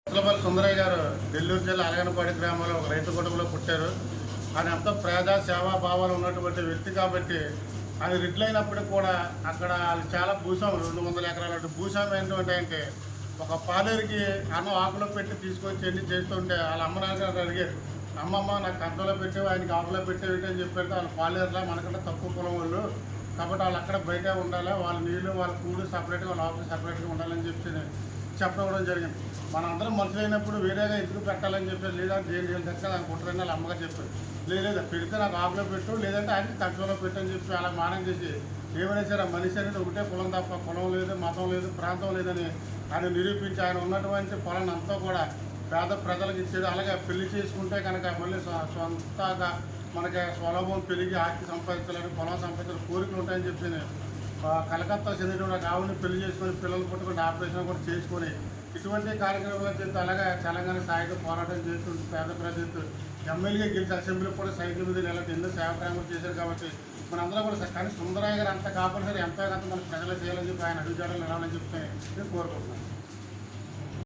ముసలపల్లి సుందరయ్య గారు నెల్లూరు జిల్లా అలగనపాడి గ్రామంలో ఒక రైతు కుటుంబంలో పుట్టారు. ఆయన ఎంతో ప్రజా సేవా భావాలు ఉన్నటువంటి వ్యక్తి కాబట్టి ఆయన రిడ్లైనప్పటికి కూడా అక్కడ వాళ్ళు చాలా భూస్వాములు 200 ఎకరాల భూస్వామి ఏంటంటే అంటే ఒక పాలేరుకి అన్నం ఆకులో పెట్టి తీసుకొచ్చి ఎన్ని చేస్తుంటే వాళ్ళ అమ్మ నాన్నగారు అడిగారు, అమ్మమ్మ నాకు కంచంలో పెట్టేవి ఆయనకి ఆకులో పెట్టేవి అని చెప్పారు. వాళ్ళ పాలేరులా మనకంటే తక్కువ కులం వాళ్ళు కాబట్టి వాళ్ళు అక్కడ బయట ఉండాలి, వాళ్ళ నీళ్ళు వాళ్ళ కూడు సపరేట్గా వాళ్ళ ఆకులు సపరేట్గా ఉండాలని చెప్పడం జరిగింది. మనందరం మనుషులైనప్పుడు వేరేగా ఎందుకు పెట్టాలని చెప్పారు. లేదా దేని నీళ్ళు తెచ్చా దాన్ని కుట్టరని వాళ్ళ అమ్మగా చెప్పారు. లేదా పెడితే నాకు ఆకులో పెట్టు, లేదంటే ఆయనకి కంచంలో పెట్టు అని చెప్పి అలా మానం చేసి ఏమైనా సరే ఆ మనిషి అనేది ఒకటే కులం తప్ప కులం లేదు, మతం లేదు, ప్రాంతం లేదని ఆయన నిరూపించి ఆయన ఉన్నటువంటి పొలాన్ని అంతా కూడా పేద ప్రజలకు ఇచ్చేది. అలాగే పెళ్లి చేసుకుంటే కనుక మళ్ళీ సొంతగా మనకి స్వలాభం పెరిగి ఆస్తి సంపాదించాలని పొలం సంపాదించాలని కోరికలు ఉంటాయని చెప్పి కలకత్తా చెందినటువంటి ఆవుని పెళ్లి చేసుకొని పిల్లలు పుట్టుకుని ఆపరేషన్ కూడా చేసుకొని ఇటువంటి కార్యక్రమాలు చేస్తూ అలాగే తెలంగాణ స్థాయిగా పోరాటం చేస్తూ పేద ప్రజలు ఎమ్మెల్యే గెలిచి అసెంబ్లీ కూడా సైకిల్ మీద ఇలాంటి ఎన్నో సేవా కార్యక్రమాలు చేశారు. కాబట్టి మనందరం కూడా కానీ సుందరయ్య గారు అంత కాకుండా సరే ఎంతో కొంత మన ప్రజలు చేయాలని చెప్పి ఆయన అడుగుజాడలు నిలవాలని చెప్పి నేను కోరుకుంటున్నాను.